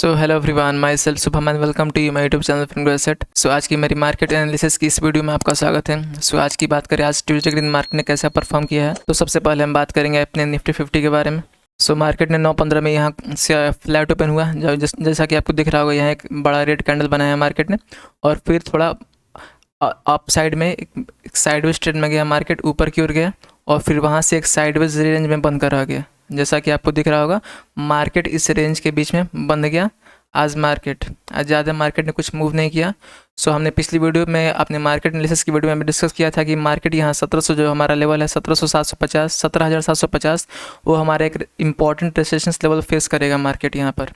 So hello everyone, myself Shubham and welcome to you my YouTube channel Finger Asset. So आज की मेरी market analysis की इस video में आपका स्वागत है। सो आज की बात करें, आज ट्यूसडे के दिन मार्केट ने कैसा परफॉर्म किया है। तो सबसे पहले हम बात करेंगे अपने निफ्टी 50 के बारे में। सो मार्केट ने 9:15 में यहाँ से फ्लैट ओपन हुआ, जैसा कि आपको दिख रहा होगा। यहाँ एक बड़ा रेड कैंडल बनाया मार्केट ने और फिर थोड़ा अप साइड में एक साइडवेज ट्रेंड में गया मार्केट, ऊपर की ओर गया और फिर वहाँ से एक साइडवेज रेंज में बंद कर आ गया। जैसा कि आपको दिख रहा होगा, मार्केट इस रेंज के बीच में बंद गया। आज ज़्यादा मार्केट ने कुछ मूव नहीं किया। सो हमने पिछली वीडियो में अपने मार्केट एनालिसिस की वीडियो में डिस्कस किया था कि मार्केट यहाँ 1700 जो हमारा लेवल है 17,750 वो हमारा एक इम्पॉर्टेंट रेजिस्टेंस लेवल फेस करेगा। मार्केट यहाँ पर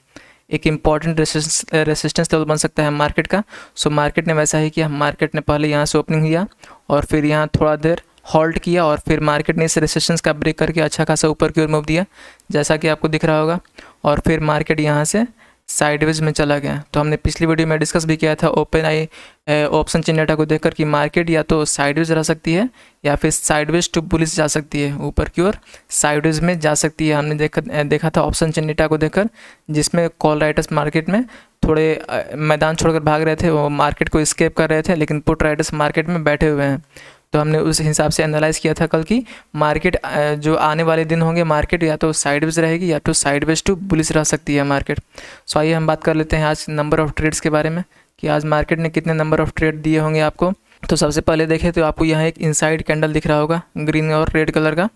एक इम्पॉर्टेंट रेजिस्टेंस लेवल बन सकता है मार्केट का। सो मार्केट ने वैसा ही किया। मार्केट ने पहले यहाँ से ओपनिंग किया और फिर यहाँ थोड़ा देर होल्ड किया और फिर मार्केट ने इस रेजिस्टेंस का ब्रेक करके अच्छा खासा ऊपर की ओर मूव दिया, जैसा कि आपको दिख रहा होगा। और फिर मार्केट यहाँ से साइडवेज में चला गया। तो हमने पिछली वीडियो में डिस्कस भी किया था ओपन आई ऑप्शन चेन डाटा को देखकर कि मार्केट या तो साइडवेज रह सकती है या फिर साइडवेज टू बुलिश जा सकती है, ऊपर की ओर साइडवेज में जा सकती है। हमने देखा था ऑप्शन चेन डाटा को देखकर, जिसमें कॉल राइटर्स मार्केट में थोड़े मैदान छोड़कर भाग रहे थे, वो मार्केट को स्केप कर रहे थे, लेकिन पुट राइटर्स मार्केट में बैठे हुए हैं। तो हमने उस हिसाब से एनालाइज़ किया था कल की मार्केट जो आने वाले दिन होंगे, मार्केट या तो साइडवेज रहेगी या तो साइडवेज टू बुलिश रह सकती है मार्केट। सो आइए हम बात कर लेते हैं आज नंबर ऑफ़ ट्रेड्स के बारे में कि आज मार्केट ने कितने नंबर ऑफ़ ट्रेड दिए होंगे आपको। तो सबसे पहले देखें तो आपको यहाँ एक इनसाइड कैंडल दिख रहा होगा ग्रीन और रेड कलर का।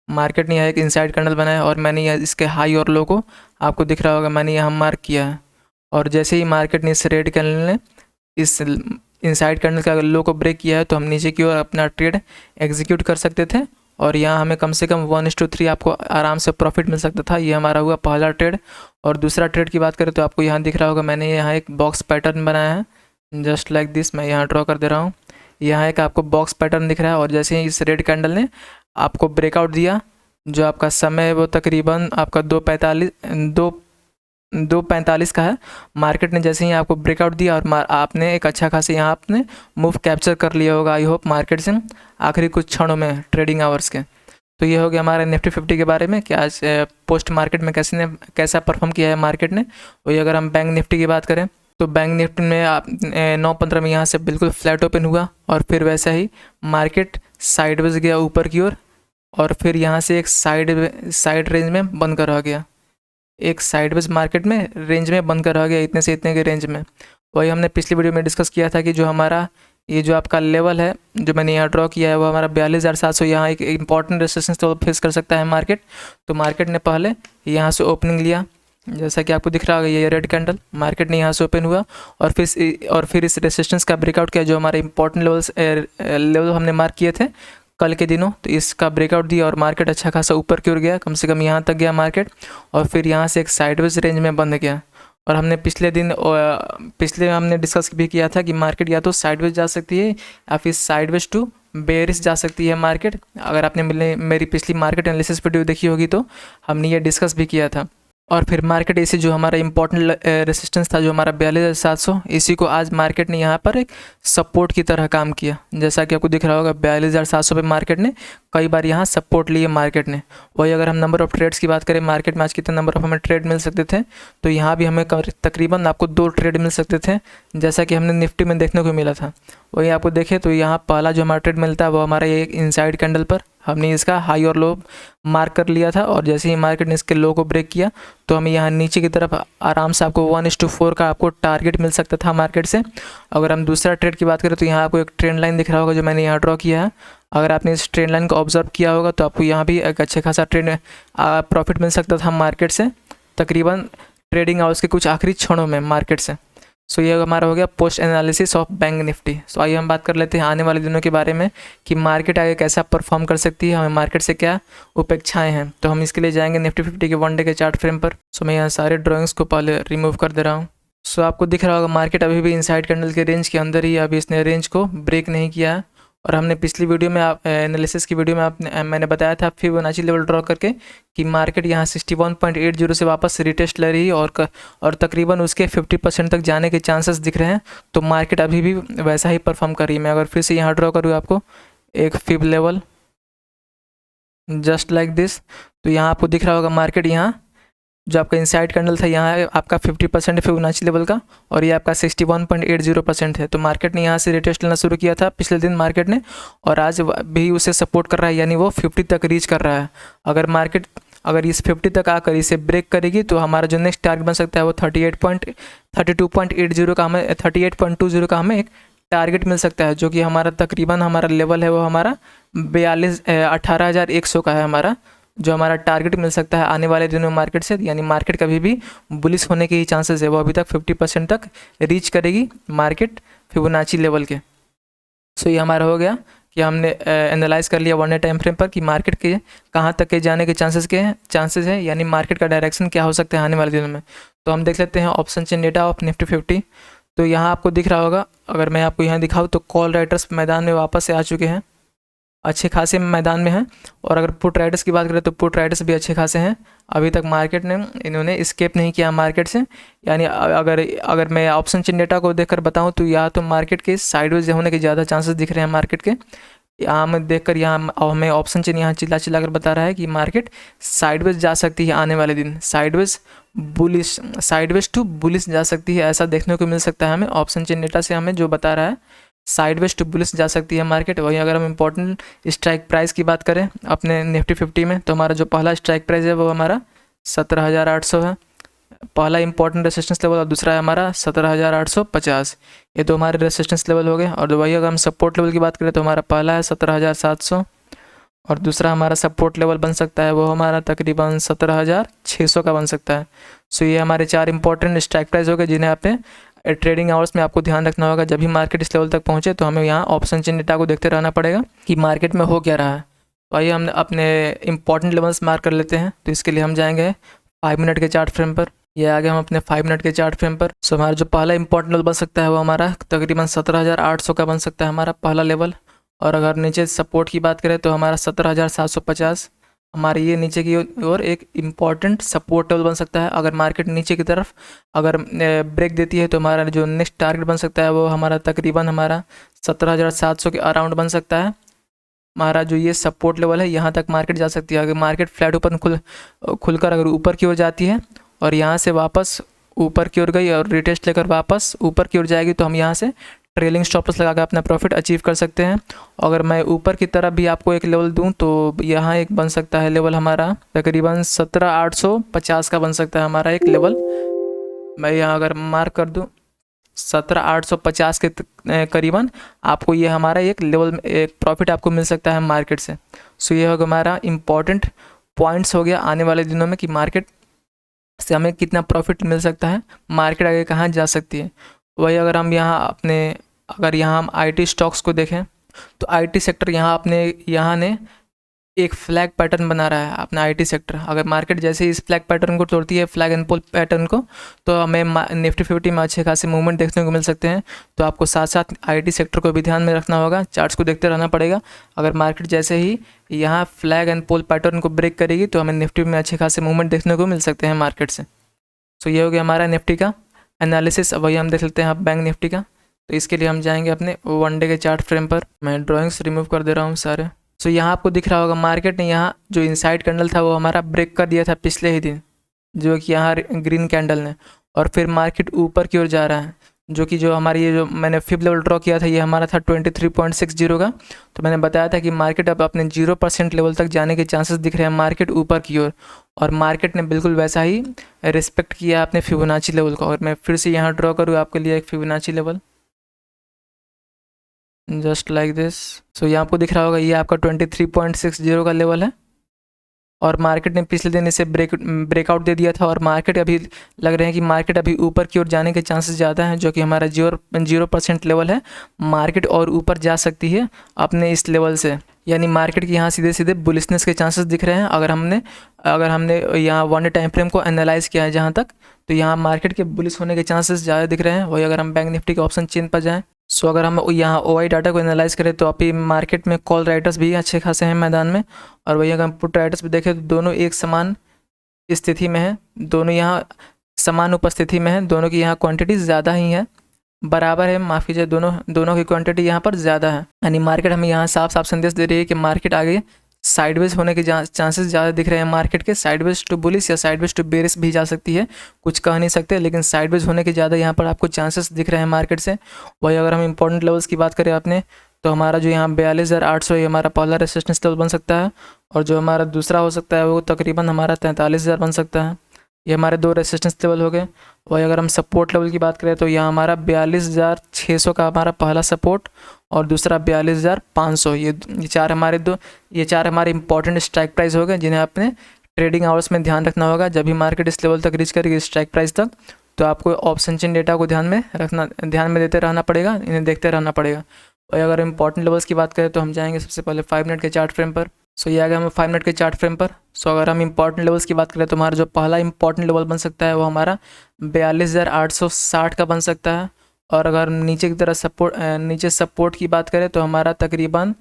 मार्केट ने यहाँ एक इनसाइड कैंडल बनाया और मैंने यहाँ इसके हाई और लो को आपको दिख रहा होगा, मैंने यहाँ मार्क किया है। और जैसे ही मार्केट ने इस रेड कैंडल ने इस इनसाइड कैंडल का लो को ब्रेक किया है तो हम नीचे की ओर अपना ट्रेड एग्जीक्यूट कर सकते थे और यहाँ हमें कम से कम 1:3 आपको आराम से प्रॉफिट मिल सकता था। ये हमारा हुआ पहला ट्रेड। और दूसरा ट्रेड की बात करें तो आपको यहाँ दिख रहा होगा, मैंने यहाँ एक बॉक्स पैटर्न बनाया है जस्ट लाइक दिस। मैं यहाँ ड्रॉ कर दे रहा हूँ। यहाँ एक आपको बॉक्स पैटर्न दिख रहा है और जैसे ही इस रेड कैंडल ने आपको ब्रेकआउट दिया, जो आपका समय है वो तकरीबन आपका 2:45 का है। मार्केट ने जैसे ही आपको ब्रेकआउट दिया और आपने एक अच्छा खासा यहाँ आपने मूव कैप्चर कर लिया होगा, आई होप, मार्केट से आखिरी कुछ क्षणों में ट्रेडिंग आवर्स के। तो ये हो गया हमारे निफ्टी 50 के बारे में कि आज पोस्ट मार्केट में कैसा परफॉर्म किया है मार्केट ने। वही अगर हम बैंक निफ्टी की बात करें तो बैंक निफ्टी में 9:15 में यहाँ से बिल्कुल फ्लैट ओपन हुआ और फिर वैसा ही मार्केट साइडवेज गया ऊपर की ओर और फिर यहाँ से एक साइड रेंज में बंद कर आ गया, एक साइडवेज मार्केट में रेंज में बंद कर आ गया, इतने से इतने के रेंज में। वही हमने पिछली वीडियो में डिस्कस किया था कि जो हमारा ये जो आपका लेवल है जो मैंने यहाँ ड्रॉ किया है वो हमारा 42,700 यहाँ एक इंपॉर्टेंट रेजिस्टेंस तो फेस कर सकता है मार्केट। तो मार्केट ने पहले यहाँ से ओपनिंग लिया, जैसा कि आपको दिख रहा होगा ये रेड कैंडल। मार्केट ने यहाँ से ओपन हुआ और फिर इस रेजिस्टेंस का ब्रेकआउट किया, जो हमारे इंपॉर्टेंट लेवल हमने मार्क किए थे कल के दिनों। तो इसका ब्रेकआउट दिया और मार्केट अच्छा खासा ऊपर की ओर गया, कम से कम यहाँ तक गया मार्केट और फिर यहाँ से एक साइडवेज रेंज में बंद गया। और हमने पिछले हमने डिस्कस भी किया था कि मार्केट या तो साइडवेज जा सकती है या फिर साइडवेज टू बेयरिश जा सकती है मार्केट। अगर आपने मेरी पिछली मार्केट एनालिसिस वीडियो देखी होगी तो हमने ये डिस्कस भी किया था। और फिर मार्केट ऐसे जो हमारा इंपॉर्टेंट रेजिस्टेंस था जो हमारा 42,700, इसी को आज मार्केट ने यहाँ पर एक सपोर्ट की तरह काम किया। जैसा कि आपको दिख रहा होगा 42,700 पे मार्केट ने कई बार यहाँ सपोर्ट लिए मार्केट ने। वही अगर हम नंबर ऑफ़ ट्रेड्स की बात करें, मार्केट में आज कितने नंबर ऑफ हमें ट्रेड मिल सकते थे, तो यहाँ भी हमें तकरीबन आपको 2 ट्रेड मिल सकते थे, जैसा कि हमने निफ्टी में देखने को मिला था। वही आपको देखें तो यहाँ पहला जो हमारा ट्रेड मिलता है वो हमारा एक इनसाइड कैंडल पर हमने इसका हाई और लो मार्क कर लिया था और जैसे ही मार्केट ने इसके लो को ब्रेक किया तो हमें यहाँ नीचे की तरफ आराम से आपको 1:4 का आपको टारगेट मिल सकता था मार्केट से। अगर हम दूसरा ट्रेड की बात करें तो यहाँ आपको एक ट्रेंड लाइन दिख रहा होगा जो मैंने यहाँ ड्रॉ किया है। अगर आपने इस ट्रेंड लाइन को ऑब्जर्व किया होगा तो आपको यहाँ भी एक अच्छे खासा ट्रेंड प्रॉफिट मिल सकता था मार्केट से, तकरीबन ट्रेडिंग आवर्स के कुछ आखिरी क्षणों में मार्केट से। सो ये हमारा हो गया post analysis of Bank Nifty. So आइए हम बात कर लेते हैं आने वाले दिनों के बारे में कि मार्केट आगे कैसा परफॉर्म कर सकती है, हमें मार्केट से क्या अपेक्षाएं हैं। तो हम इसके लिए जाएंगे निफ्टी 50 के 1 डे के चार्ट फ्रेम पर। सो मैं यहाँ सारे ड्राइंग्स को पहले रिमूव कर दे रहा हूँ। सो आपको दिख रहा होगा मार्केट अभी भी इनसाइड कैंडल के रेंज के अंदर ही, अभी इसने रेंज को ब्रेक नहीं किया है। और हमने पिछली वीडियो में एनालिसिस की वीडियो में मैंने बताया था फिबोनाची लेवल ड्रॉ करके कि मार्केट यहाँ 61.80 से वापस रिटेस्ट ले रही है और तकरीबन उसके 50% तक जाने के चांसेस दिख रहे हैं। तो मार्केट अभी भी वैसा ही परफॉर्म कर रही है। मैं अगर फिर से यहाँ ड्रॉ करूँ आपको एक fib level just like this, तो यहाँ आपको दिख रहा होगा मार्केट यहाँ जो आपका इनसाइड कैंडल था यहाँ है आपका 50% फिबोनाची लेवल का, और ये आपका 61.80% है। तो मार्केट ने यहाँ से रिटेस्ट लेना शुरू किया था पिछले दिन मार्केट ने, और आज भी उसे सपोर्ट कर रहा है, यानी वो 50 तक रीच कर रहा है। अगर मार्केट अगर इस 50 तक आकर इसे ब्रेक करेगी तो हमारा जो नेक्स्ट टारगेट बन सकता है वो 32.80 का हमें 38.20 का हमें एक टारगेट मिल सकता है, जो कि हमारा तकरीबन हमारा लेवल है वो हमारा 18,100 का है हमारा, जो हमारा टारगेट मिल सकता है आने वाले दिनों में मार्केट से। यानी मार्केट कभी भी बुलिश होने के ही चांसेस है, वो अभी तक 50% तक रीच करेगी मार्केट फिबोनाची लेवल के। सो ये हमारा हो गया कि हमने एनालाइज कर लिया 1 डे टाइम फ्रेम पर कि मार्केट के कहाँ तक के जाने के चांसेस हैं, यानी मार्केट का डायरेक्शन क्या हो सकता है आने वाले दिनों में। तो हम देख लेते हैं option chain data of Nifty 50। तो यहाँ आपको दिख रहा होगा, अगर मैं आपको यहाँ दिखाऊँ तो कॉल राइटर्स मैदान में वापस से आ चुके हैं, अच्छे खासे मैदान में हैं। और अगर पुट राइडर्स की बात करें तो पुट राइडर्स भी अच्छे खासे हैं। अभी तक मार्केट ने इन्होंने एस्केप नहीं किया मार्केट से, यानी अगर मैं ऑप्शन चेन डेटा को देखकर बताऊं तो या तो मार्केट के साइडवेज होने के ज़्यादा चांसेस दिख रहे हैं मार्केट के। यहाँ मैं देखकर यहाँ हमें ऑप्शन चेन यहाँ चिल्ला कर बता रहा है कि मार्केट साइडवेज जा सकती है आने वाले दिन, साइडवेज टू बुलिश जा सकती है, ऐसा देखने को मिल सकता है हमें ऑप्शन चेन डेटा से, हमें जो बता रहा है साइडवेज टू बुलिश जा सकती है मार्केट। वहीं अगर हम इंपॉर्टेंट स्ट्राइक प्राइस की बात करें अपने निफ्टी 50 में, तो हमारा जो पहला स्ट्राइक प्राइस है वो हमारा 17,800 है, पहला इंपॉर्टेंट रेसिस्टेंस लेवल, और दूसरा है हमारा 17,850। ये तो हमारे रेसिस्टेंस लेवल हो गए। और वही अगर हम सपोर्ट लेवल की बात करें तो हमारा पहला है 17,700, और दूसरा हमारा सपोर्ट लेवल बन सकता है वो हमारा तकरीबन 17,600 का बन सकता है। सो ये हमारे 4 इंपॉर्टेंट स्ट्राइक प्राइस हो गए, जिन्हें आपने ट्रेडिंग आवर्स में आपको ध्यान रखना होगा। जब भी मार्केट इस लेवल तक पहुंचे तो हमें यहाँ ऑप्शन चेन डेटा को देखते रहना पड़ेगा कि मार्केट में हो क्या रहा है। तो आइए हम अपने इंपॉर्टेंट लेवल्स मार्क कर लेते हैं। तो इसके लिए हम जाएंगे 5 मिनट के चार्ट फ्रेम पर। ये आ गए हम अपने 5 मिनट के चार्ट फ्रेम पर। सो हमारा जो पहला इंपॉर्टेंट लेवल बन सकता है वो हमारा तकरीबन 17,800 का बन सकता है हमारा पहला लेवल। और अगर नीचे सपोर्ट की बात करें तो हमारा 17,750 हमारे ये नीचे की ओर एक इम्पॉर्टेंट सपोर्ट लेवल बन सकता है। अगर मार्केट नीचे की तरफ अगर ब्रेक देती है तो हमारा जो नेक्स्ट टारगेट बन सकता है वो हमारा तकरीबन हमारा 17,700 के अराउंड बन सकता है। हमारा जो ये सपोर्ट लेवल है यहाँ तक मार्केट जा सकती है। अगर मार्केट फ्लैट ओपन खुलकर अगर ऊपर की ओर जाती है और यहाँ से वापस ऊपर की ओर गई और रिटेस्ट लेकर वापस ऊपर की ओर जाएगी तो हम यहाँ से ट्रेलिंग स्टॉप लॉस लगाकर अपना प्रॉफिट अचीव कर सकते हैं। अगर मैं ऊपर की तरफ भी आपको एक लेवल दूं तो यहाँ एक बन सकता है लेवल हमारा तकरीबन 17,850 का बन सकता है हमारा एक लेवल। मैं यहाँ अगर मार्क कर दूं 17,850 के करीबन आपको ये हमारा एक लेवल एक प्रॉफिट आपको मिल सकता है मार्केट से। सो ये होगा हमारा इम्पॉर्टेंट पॉइंट्स हो गया आने वाले दिनों में कि मार्केट से हमें कितना प्रॉफिट मिल सकता है, मार्केट आगे कहाँ जा सकती है। वही अगर हम यहाँ हम आईटी स्टॉक्स को देखें तो आईटी सेक्टर यहाँ ने एक फ्लैग पैटर्न बना रहा है अपना आईटी सेक्टर। अगर मार्केट जैसे ही इस फ्लैग पैटर्न को तोड़ती है, फ्लैग एंड पुल पैटर्न को, तो हमें निफ्टी 50 में अच्छे खासे मूवमेंट देखने को मिल सकते हैं। तो आपको साथ साथ आईटी सेक्टर को भी ध्यान में रखना होगा, चार्ट्स को देखते रहना पड़ेगा। अगर मार्केट जैसे ही यहाँ फ्लैग एंड पुल पैटर्न को ब्रेक करेगी तो हमें निफ्टी में अच्छे खासे मूवमेंट देखने को मिल सकते हैं मार्केट से। सो ये हो गया हमारा निफ्टी का एनालिसिस। वही हम देख लेते हैं अब बैंक निफ्टी का। तो इसके लिए हम जाएंगे अपने 1 डे के चार्ट फ्रेम पर। मैं ड्राइंग्स रिमूव कर दे रहा हूँ सारे। सो यहाँ आपको दिख रहा होगा मार्केट ने यहाँ जो इनसाइड कैंडल था वो हमारा ब्रेक कर दिया था पिछले ही दिन, जो कि यहाँ ग्रीन कैंडल ने, और फिर मार्केट ऊपर की ओर जा रहा है, जो कि जो हमारी ये जो मैंने 5th लेवल ड्रॉ किया था ये हमारा था 23.60 का। तो मैंने बताया था कि मार्केट अब अपने 0% लेवल तक जाने के चांसेस दिख रहे हैं मार्केट ऊपर की ओर, और मार्केट ने बिल्कुल वैसा ही रिस्पेक्ट किया अपने फिबोनाची लेवल को। और मैं फिर से यहाँ ड्रॉ करूँ आपके लिए एक Fibonacci level, just like this. So यहाँ आपको दिख रहा होगा ये आपका 23.60 का लेवल है, और मार्केट ने पिछले दिन इसे ब्रेकआउट दे दिया था, और मार्केट अभी लग रहे हैं कि मार्केट अभी ऊपर की ओर जाने के चांसेस ज़्यादा हैं, जो कि हमारा 0% लेवल है। मार्केट और ऊपर जा सकती है अपने इस लेवल से, यानी मार्केट के यहाँ सीधे सीधे बुलिशनेस के चांसेस दिख रहे हैं। अगर हमने यहाँ 1 डे टाइम फ्रेम को एनालाइज किया है जहाँ तक, तो यहाँ मार्केट के बुलिश होने के चांसेस ज़्यादा दिख रहे हैं। वही अगर हम बैंक निफ्टी के ऑप्शन चेन पर जाएँ, सो अगर हम यहाँ OI डाटा को एनालाइज करें तो अभी मार्केट में कॉल राइटर्स भी अच्छे खासे हैं मैदान में, और वही अगर हम पुट राइटर्स भी देखें तो दोनों एक समान स्थिति में हैं, दोनों यहाँ समान उपस्थिति में हैं, दोनों की यहाँ क्वांटिटी ज़्यादा ही है, बराबर है, माफ़ कीजिए, दोनों की क्वांटिटी यहाँ पर ज़्यादा है। यानी मार्केट हमें यहाँ साफ साफ संदेश दे रही है कि मार्केट आगे साइडवेज होने के चांसेस ज़्यादा दिख रहे हैं मार्केट के। साइडवेज टू बुलिश या साइडवेज टू बेरिश भी जा सकती है, कुछ कह नहीं सकते, लेकिन साइडवेज होने के ज़्यादा यहाँ पर आपको चांसेस दिख रहे हैं मार्केट से। वही अगर हम इंपॉर्टेंट लेवल्स की बात करें आपने, तो हमारा जो यहाँ 42,800 ये हमारा पहला रेसिस्टेंस लेवल बन सकता है, और जो हमारा दूसरा हो सकता है वो तकरीबन हमारा 43,000 बन सकता है। ये हमारे 2 रेसिस्टेंस लेवल हो गए। वही अगर हम सपोर्ट लेवल की बात करें तो यहाँ हमारा 42,600 का हमारा पहला सपोर्ट, और दूसरा 42,500। ये चार हमारे इंपॉर्टेंट स्ट्राइक प्राइस हो गए, जिन्हें आपने ट्रेडिंग आवर्स में ध्यान रखना होगा। जब भी मार्केट इस लेवल तक रीच करेगी स्ट्राइक प्राइस तक, तो आपको ऑप्शन चेन डेटा को ध्यान में देते रहना पड़ेगा, इन्हें देखते रहना पड़ेगा। और अगर इंपॉर्टेंट लेवल्स की बात करें तो हम जाएंगे सबसे पहले 5 मिनट के चार्ट फ्रेम पर। सो ये आ गया हम 5 मिनट के चार्ट फ्रेम पर। सो अगर हम इंपॉर्टेंट लेवल्स की बात करें तो हमारा जो पहला इंपॉर्टेंट लेवल बन सकता है वो हमारा 42,860 का बन सकता है। और अगर नीचे की तरफ नीचे सपोर्ट की बात करें तो हमारा तकरीबन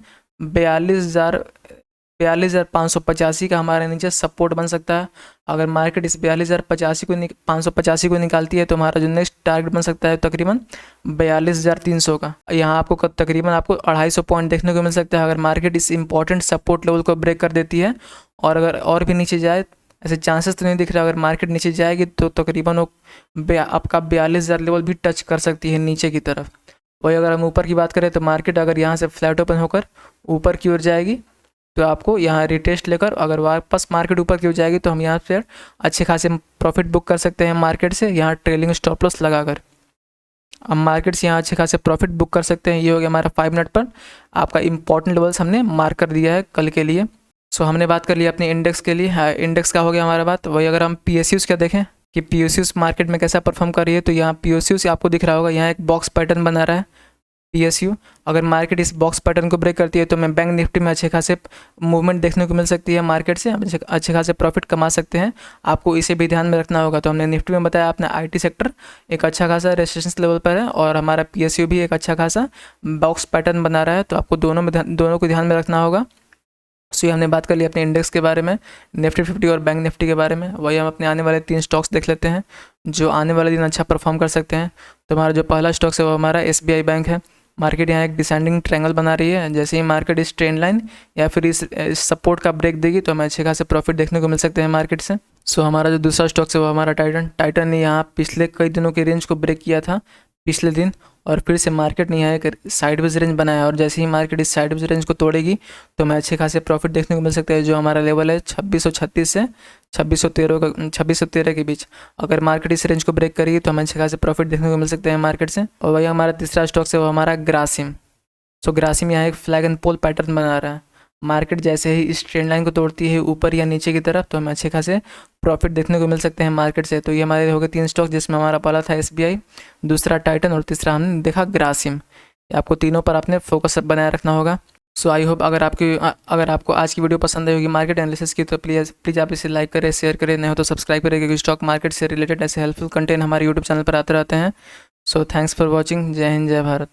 42,585 का हमारे नीचे सपोर्ट बन सकता है। अगर मार्केट इस 42,585 को निकालती है तो हमारा जो नेक्स्ट टारगेट बन सकता है तकरीबन 42,300 का। यहाँ आपको तकरीबन 250 पॉइंट देखने को मिल सकता है अगर मार्केट इस इंपॉर्टेंट सपोर्ट लेवल को ब्रेक कर देती है। और अगर और भी नीचे जाए, ऐसे चांसेस तो नहीं दिख रहा, अगर मार्केट नीचे जाएगी तो तकरीबन वो आपका 42,000 लेवल भी टच कर सकती है नीचे की तरफ। वही अगर हम ऊपर की बात करें तो मार्केट अगर यहाँ से फ्लैट ओपन होकर ऊपर की ओर जाएगी तो आपको यहाँ रिटेस्ट लेकर अगर वापस मार्केट ऊपर की ओर जाएगी तो हम यहाँ से अच्छे खासे प्रॉफिट बुक कर सकते हैं मार्केट से, यहाँ ट्रेलिंग स्टॉप लॉस लगाकर हम मार्केट से यहाँ अच्छे खासे प्रॉफिट बुक कर सकते हैं। ये हो गया हमारा 5 मिनट पर आपका इंपॉर्टेंट लेवल्स हमने मार्क कर दिया है कल के लिए। सो हमने बात कर लिया अपने इंडेक्स के लिए। इंडेक्स का हो गया हमारा बात। वही अगर हम PSUs का देखें कि PSUs मार्केट में कैसा परफॉर्म कर रही है, तो यहाँ PSUs आपको दिख रहा होगा, यहाँ एक बॉक्स पैटर्न बना रहा है PSU। अगर मार्केट इस बॉक्स पैटर्न को ब्रेक करती है तो मैं बैंक निफ्टी में अच्छे खासे मूवमेंट देखने को मिल सकती है मार्केट से, हम अच्छे खासे प्रॉफिट कमा सकते हैं। आपको इसे भी ध्यान में रखना होगा। तो हमने निफ्टी में बताया अपना IT सेक्टर एक अच्छा खासा रेजिस्टेंस लेवल पर है और हमारा PSU भी एक अच्छा खासा बॉक्स पैटर्न बना रहा है, तो आपको दोनों को ध्यान में रखना होगा। सो ये हमने बात कर ली अपने इंडेक्स के बारे में, निफ्टी 50 और बैंक निफ्टी के बारे में। वही हम अपने आने वाले 3 स्टॉक्स देख लेते हैं जो आने वाले दिन अच्छा परफॉर्म कर सकते हैं। तो हमारा जो पहला स्टॉक्स है वो हमारा SBI बैंक है। मार्केट यहाँ एक डिसेंडिंग ट्रायंगल बना रही है, जैसे ही मार्केट इस ट्रेंड लाइन या फिर इस सपोर्ट का ब्रेक देगी तो हमें अच्छे खासे प्रॉफिट देखने को मिल सकते हैं मार्केट से। सो हमारा जो दूसरा स्टॉक्स है वो हमारा टाइटन ने यहाँ पिछले कई दिनों के रेंज को ब्रेक किया था पिछले दिन, और फिर से मार्केट ने यहाँ एक साइडवेज रेंज बनाया, और जैसे ही मार्केट इस साइडवेज रेंज को तोड़ेगी तो हमें अच्छे खासे प्रॉफिट देखने को मिल सकता है। जो हमारा लेवल है 2636 से 2613 के बीच, अगर मार्केट इस रेंज को ब्रेक करेगी तो हमें अच्छे खासे प्रॉफिट देखने को मिल सकते हैं मार्केट से। और वही हमारा तीसरा स्टॉक्स है वो हमारा ग्रासिम। सो ग्रासिम यहाँ एक फ्लैग एंड पोल पैटर्न बना रहा है। मार्केट जैसे ही इस ट्रेंड लाइन को तोड़ती है ऊपर या नीचे की तरफ तो हमें अच्छे खासे प्रॉफिट देखने को मिल सकते हैं मार्केट से। तो ये हमारे हो गए 3 स्टॉक, जिसमें हमारा पहला था SBI, दूसरा टाइटन और तीसरा हमने देखा ग्रासिम। आपको तीनों पर आपने फोकस बनाए रखना होगा। सो आई होप अगर आपको आज की वीडियो पसंद आई होगी मार्केट एनालिसिस की, तो प्लीज़ आप इसे लाइक करें, शेयर करें, नहीं हो तो सब्सक्राइब करें, क्योंकि स्टॉक मार्केट से रिलेटेड ऐसे हेल्पफुल कंटेंट हमारे यूट्यूब चैनल पर आते रहते हैं। So thanks for watching. जय हिंद, जय भारत।